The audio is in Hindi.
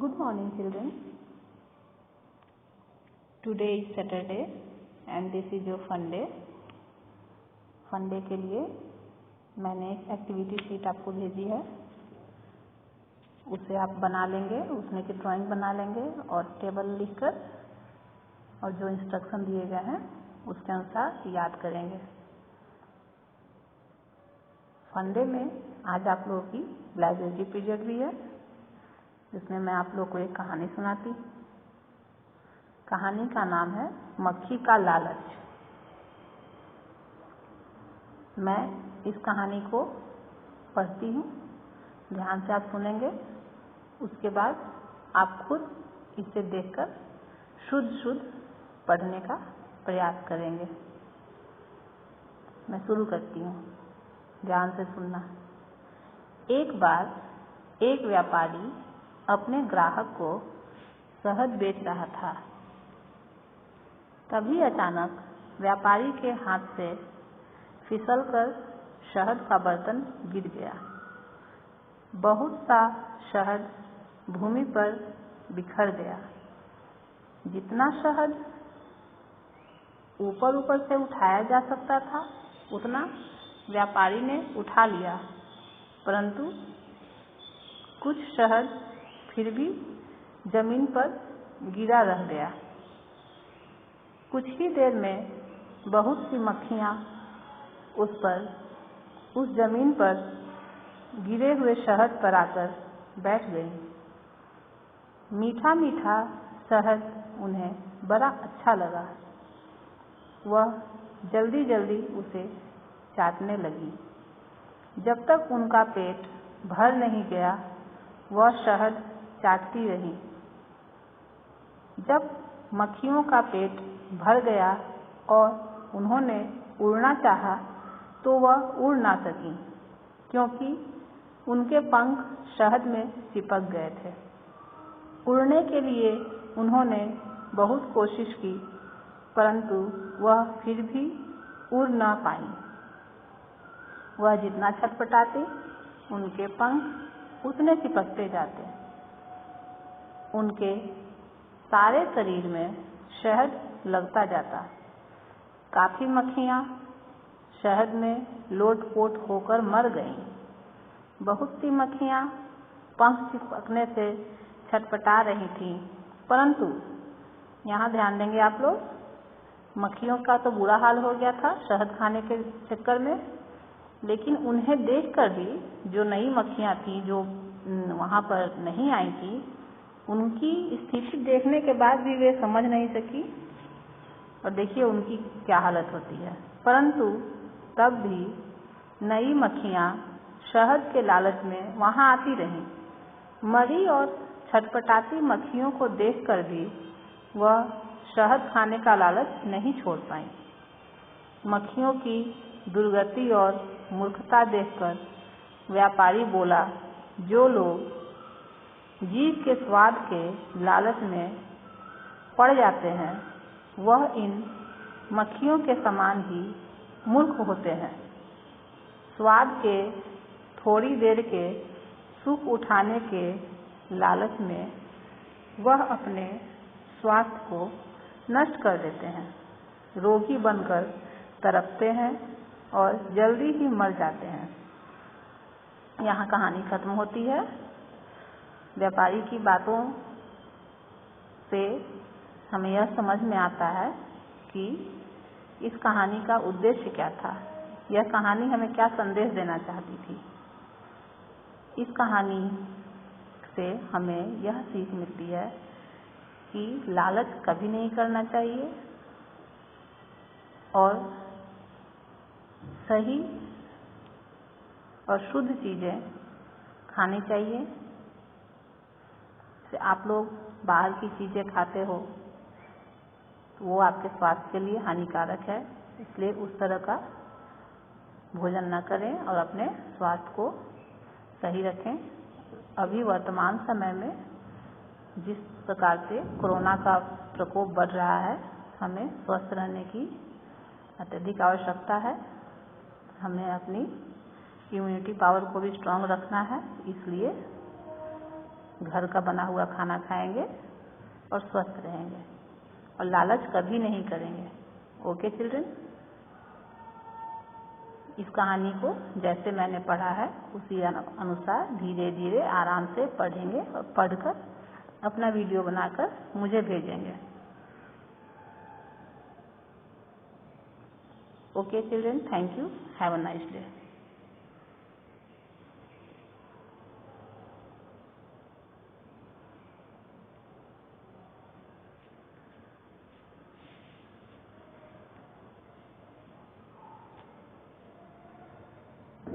Good morning, children. Today is Saturday and this is your fun day. Fun day के लिए मैंने एक एक्टिविटी शीट आपको भेजी है, उसे आप बना लेंगे, उसमें की ड्राइंग बना लेंगे और टेबल लिखकर और जो इंस्ट्रक्शन दिए गए हैं उसके अनुसार याद करेंगे। फन डे में आज आप लोगों की लाइब्रेरी पीरियड भी है, जिसमें मैं आप लोगों को एक कहानी सुनाती। कहानी का नाम है मक्खी का लालच। मैं इस कहानी को पढ़ती हूँ, ध्यान से आप सुनेंगे, उसके बाद आप खुद इसे देखकर शुद्ध पढ़ने का प्रयास करेंगे। मैं शुरू करती हूँ, ध्यान से सुनना। एक बार एक व्यापारी अपने ग्राहक को शहद बेच रहा था। तभी अचानक व्यापारी के हाथ से फिसलकर शहद का बर्तन गिर गया। बहुत सा शहद भूमि पर बिखर गया। जितना शहद ऊपर से उठाया जा सकता था, उतना व्यापारी ने उठा लिया, परंतु कुछ शहद फिर भी जमीन पर गिरा रह गया। कुछ ही देर में बहुत सी मक्खियाँ उस जमीन पर गिरे हुए शहद पर आकर बैठ गईं। मीठा मीठा शहद उन्हें बड़ा अच्छा लगा। वह जल्दी जल्दी उसे चाटने लगी। जब तक उनका पेट भर नहीं गया, वह शहद चाटती रही। जब मक्खियों का पेट भर गया और उन्होंने उड़ना चाहा, तो वह उड़ ना सकी, क्योंकि उनके पंख शहद में चिपक गए थे। उड़ने के लिए उन्होंने बहुत कोशिश की, परंतु वह फिर भी उड़ ना पाई। वह जितना छटपटाती, उनके पंख उतने चिपकते जाते। उनके सारे शरीर में शहद लगता जाता। काफी मक्खियाँ शहद में लोटपोट होकर मर गईं। बहुत सी मक्खियाँ पंख चिपकने से छटपटा रही थीं, परंतु यहाँ ध्यान देंगे आप लोग, मक्खियों का तो बुरा हाल हो गया था शहद खाने के चक्कर में, लेकिन उन्हें देखकर भी जो नई मक्खियाँ थीं, जो वहाँ पर नहीं आई थी, उनकी स्थिति देखने के बाद भी वे समझ नहीं सकी और देखिए उनकी क्या हालत होती है। परंतु तब भी नई मक्खियाँ शहद के लालच में वहाँ आती रहीं। मरी और छटपटाती मक्खियों को देखकर भी वह शहद खाने का लालच नहीं छोड़ पाई। मक्खियों की दुर्गति और मूर्खता देखकर व्यापारी बोला, जो लोग जीभ के स्वाद के लालच में पड़ जाते हैं, वह इन मक्खियों के समान ही मूर्ख होते हैं। स्वाद के थोड़ी देर के सुख उठाने के लालच में वह अपने स्वास्थ्य को नष्ट कर देते हैं, रोगी बनकर तड़पते हैं और जल्दी ही मर जाते हैं। यहाँ कहानी खत्म होती है। व्यापारी की बातों से हमें यह समझ में आता है कि इस कहानी का उद्देश्य क्या था, यह कहानी हमें क्या संदेश देना चाहती थी। इस कहानी से हमें यह सीख मिलती है कि लालच कभी नहीं करना चाहिए और सही और शुद्ध चीज़ें खानी चाहिए। से आप लोग बाहर की चीज़ें खाते हो तो वो आपके स्वास्थ्य के लिए हानिकारक है, इसलिए उस तरह का भोजन न करें और अपने स्वास्थ्य को सही रखें। अभी वर्तमान समय में जिस प्रकार से कोरोना का प्रकोप बढ़ रहा है, हमें स्वस्थ रहने की अत्यधिक आवश्यकता है। हमें अपनी इम्यूनिटी पावर को भी स्ट्रांग रखना है, इसलिए घर का बना हुआ खाना खाएंगे और स्वस्थ रहेंगे और लालच कभी नहीं करेंगे। ओके चिल्ड्रन, इस कहानी को जैसे मैंने पढ़ा है उसी अनुसार धीरे धीरे आराम से पढ़ेंगे और पढ़कर अपना वीडियो बनाकर मुझे भेजेंगे। Okay children, thank you, have a nice day.